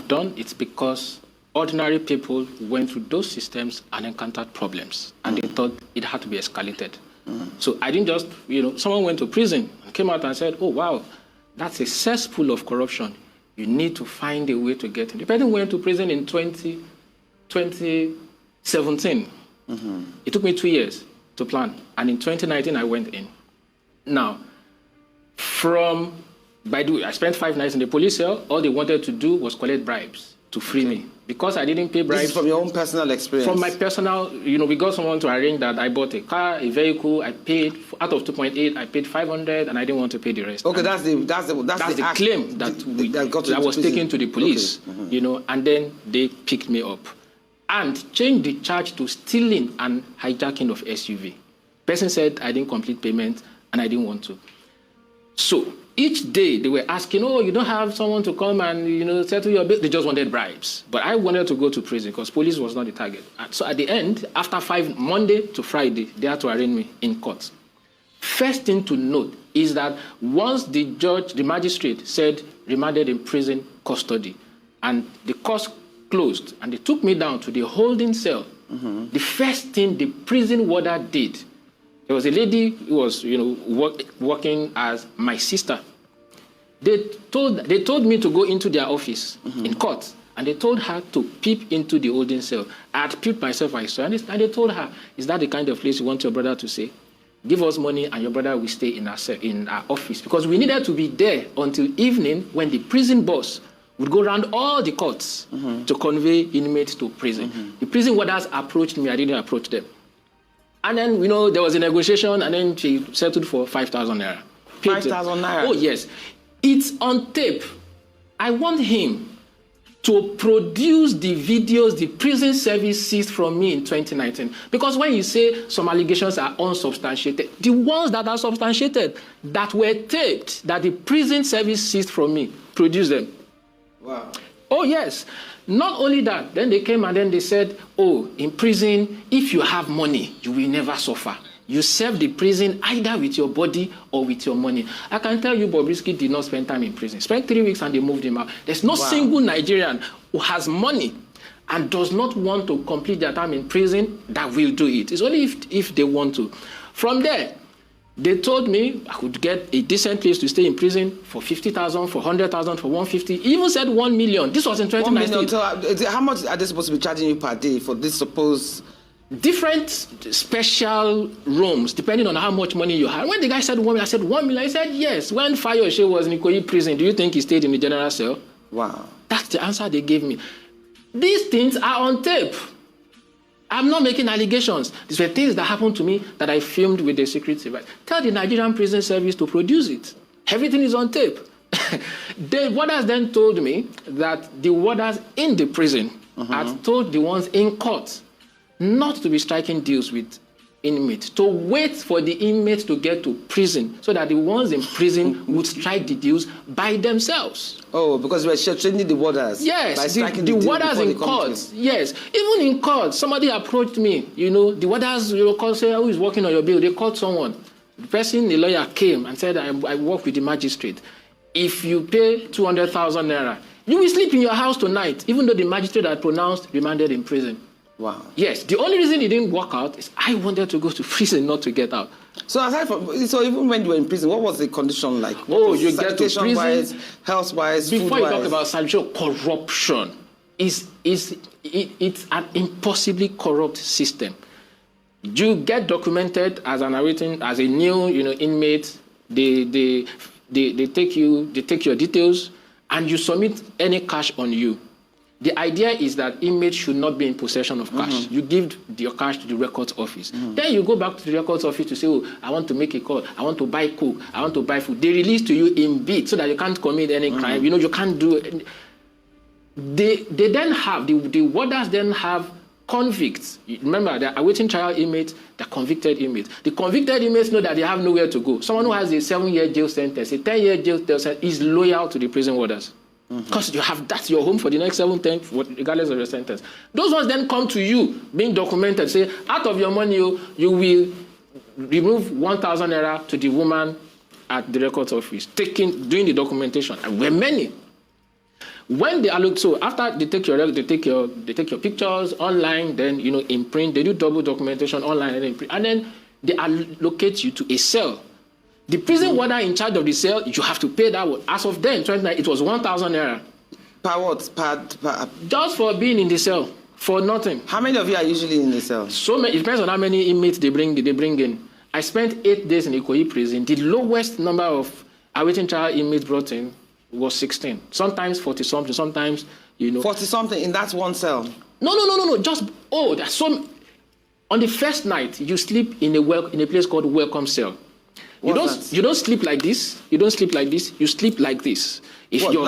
have done, it's because ordinary people went through those systems and encountered problems, and they thought it had to be escalated. So I didn't just, someone went to prison and came out and said, oh, wow, that's a cesspool of corruption. You need to find a way to get in. The person went to prison in 2017. It took me 2 years to plan, and in 2019, I went in. Now, I spent 5 nights in the police cell. All they wanted to do was collect bribes to free me. Because I didn't pay bribes. This is from your own personal experience? From my personal, we got someone to arrange that. I bought a car, a vehicle. I paid, out of 2.8, I paid 500, and I didn't want to pay the rest. Okay, that's the claim that was taken to the police, okay. And then they picked me up and changed the charge to stealing and hijacking of SUV. Person said I didn't complete payment, and I didn't want to. So each day they were asking, oh, you don't have someone to come and, settle your bill. They just wanted bribes. But I wanted to go to prison because police was not the target. And so at the end, after Monday to Friday, they had to arraign me in court. First thing to note is that once the magistrate said remanded in prison custody, and the court closed, and they took me down to the holding cell, the first thing the prison warder did, there was a lady who was, working as my sister. They told me to go into their office in court, and they told her to peep into the holding cell. I had peeped myself, I saw, and they told her, is that the kind of place you want your brother to stay? Give us money, and your brother will stay in our office. Because we needed to be there until evening when the prison boss would go around all the courts to convey inmates to prison. The prison warders approached me, I didn't approach them. And then, there was a negotiation, and then she settled for 5,000 naira. 5,000 naira? Oh, yes. It's on tape. I want him to produce the videos the prison service seized from me in 2019. Because when you say some allegations are unsubstantiated, the ones that are substantiated, that were taped, that the prison service seized from me, produce them. Wow. Oh, yes. Not only that, then they came and then they said, oh, in prison, if you have money, you will never suffer. You serve the prison either with your body or with your money. I can tell you Bobrisky did not spend time in prison. Spent 3 weeks and they moved him out. There's no single Nigerian who has money and does not want to complete their time in prison that will do it. It's only if they want to. From there, they told me I could get a decent place to stay in prison for 50,000, for 100,000, for 150. Even said 1 million. This was in 2019. 1 million. So how much are they supposed to be charging you per day for this supposed? Different special rooms, depending on how much money you have. When the guy said 1 million, I said 1 million. I said yes. When Fayoshe was in Ikoyi prison, do you think he stayed in the general cell? Wow. That's the answer they gave me. These things are on tape. I'm not making allegations. These were things that happened to me that I filmed with the secret service. Tell the Nigerian prison service to produce it. Everything is on tape. The warders then told me that the warders in the prison had told the ones in court not to be striking deals with inmates, to wait for the inmates to get to prison so that the ones in prison would strike the deals by themselves. Oh, because we're changing the warders. Yes, the warders in court. Yes, even in court, somebody approached me. The warders called, say, who is working on your bill? They called someone. The person, the lawyer, came and said, I work with the magistrate. If you pay 200,000 naira, you will sleep in your house tonight, even though the magistrate had pronounced remanded in prison. Wow. Yes, the only reason it didn't work out is I wanted to go to prison, not to get out. So even when you were in prison, what was the condition like? You get to prison, health-wise, before you talk about sanitation, corruption it's an impossibly corrupt system. You get documented as a new inmate. They take your details and you submit any cash on you. The idea is that inmates should not be in possession of cash. You give your cash to the records office. Then you go back to the records office to say, oh, I want to make a call. I want to buy coke. I want to buy food. They release to you in bits so that you can't commit any crime. You can't do it. They then have, the warders then have convicts. Remember, they're awaiting trial inmates, they're convicted inmates. The convicted inmates know that they have nowhere to go. Someone who has a 7-year jail sentence, a 10-year jail sentence is loyal to the prison warders. Because that's your home for the next 7, 10, regardless of your sentence. Those ones then come to you, being documented, say, out of your money, you will remove 1,000 naira to the woman at the records office, doing the documentation. And we're many. When they allocate, so after they take your pictures online, then imprint, they do double documentation online and imprint, and then they allocate you to a cell. The prison warden in charge of the cell, you have to pay that one. As of then, 29, it was 1,000 naira. Per what? Per just for being in the cell, for nothing. How many of you are usually in the cell? So many. It depends on how many inmates they bring in. I spent 8 days in Ikoyi prison. The lowest number of awaiting trial inmates brought in was 16. Sometimes 40-something, sometimes, 40-something in that one cell? No. Just, that's so... On the first night, you sleep in a place called welcome cell. You don't sleep like this. You don't sleep like this. You sleep like this. If what, you're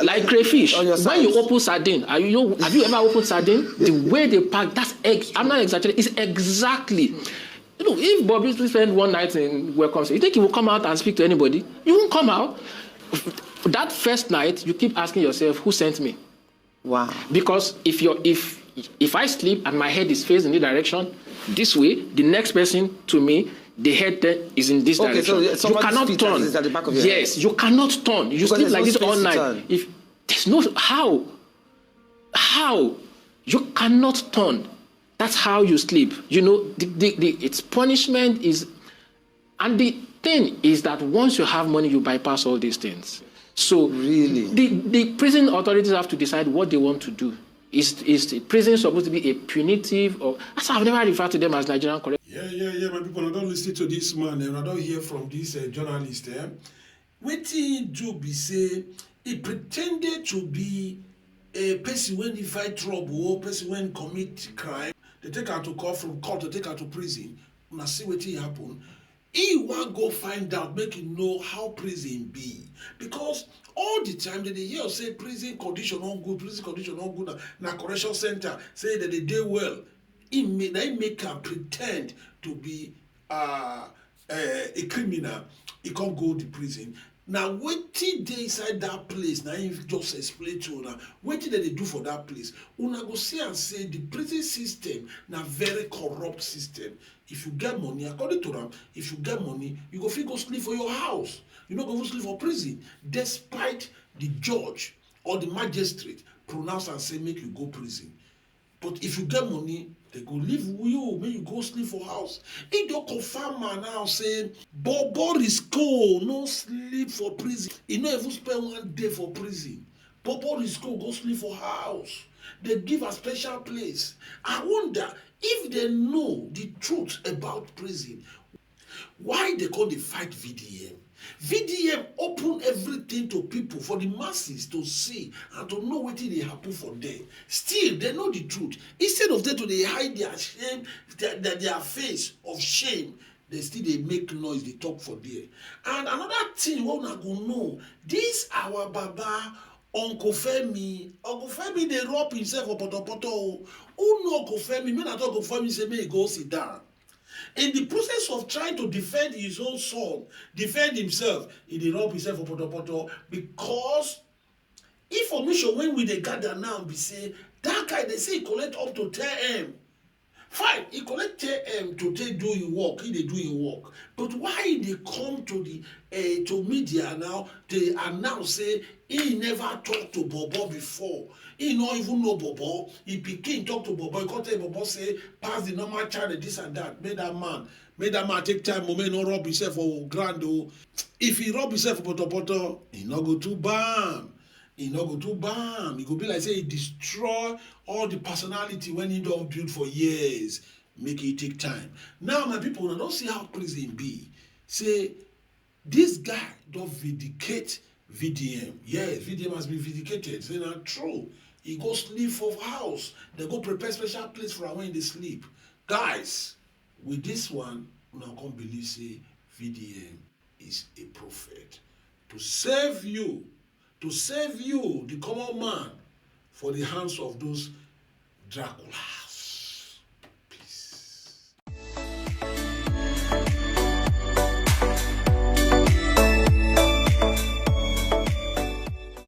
like crayfish, when you open sardine, have you ever opened sardine? The way they pack, I'm not exaggerating. It's exactly. If Bobrisky spent one night in welcome cell, you think he will come out and speak to anybody? You won't come out. That first night, you keep asking yourself, who sent me? Wow. Because if I sleep and my head is facing the direction this way, the next person to me, the head is in this direction. So you cannot turn. Is at the back of your head. You cannot turn. You sleep like this all night. If there's no how you cannot turn. That's how you sleep. It's punishment is, and the thing is that once you have money, you bypass all these things. So really, the prison authorities have to decide what they want to do. Is the prison supposed to be a punitive, or that's why I've never referred to them as Nigerian correctional? Yeah, my people, I don't listen to this man, and I don't hear from this journalist. What he do be say, he pretended to be a person when he fight trouble, or person when commit crime. They take her to court, from court to take her to prison. Now see what happen. He want go find out, make him know how prison be. Because all the time that they hear say prison condition not good, na correction center, say that they do well. They make her pretend to be a criminal. He can't go to prison. Now, wetin dey inside that place, now if just explain to una, wetin they do for that place, una go see and say the prison system na very corrupt system. If you get money, according to them, if you get money, you go fit go sleep for your house. You no go sleep for prison, despite the judge or the magistrate pronounce and say make you go prison. But if you get money, they go leave you, make you go sleep for house. He don't confirm man now say Bobrisky no sleep for prison. He no even spend 1 day for prison. Bobrisky go sleep for house. They give a special place. I wonder if they know the truth about prison, why they call the fight VDM. VDM open everything to people, for the masses to see and to know what they happen for them. Still, they know the truth. Instead of them to they hide their shame, their face of shame, they still they make noise, they talk for there. And another thing we una go know, this our Baba Uncle Femi they rob himself for poto. Who know Uncle Femi? When I talk Uncle Femi, say may he go sit down. In the process of trying to defend his own son, defend himself, he did rob himself for poto, because information when we they gather now be say that guy they say he collect up to 10M. Fine, he collect 10M to take do his work, he they do his work. But why they come to the to media now, they announce say he never talked to Bobo before. He not even know Bobo. He became talk to Bobo. He can't tell Bobo say pass the normal child this and that. Make that man take time. Moment not rob himself for grand. If he rob himself for poto, he not go to Gbam. He go be like say he destroy all the personality when he don't build for years. Make it take time. Now my people, I don't see how prison be. Say this guy don't vindicate VDM. Yes, VDM has been vindicated. Say not true. He go sleep for house. They go prepare special place for when they sleep. Guys, with this one, we now can't believe say VDM is a prophet to save you, the common man, for the hands of those Dracula.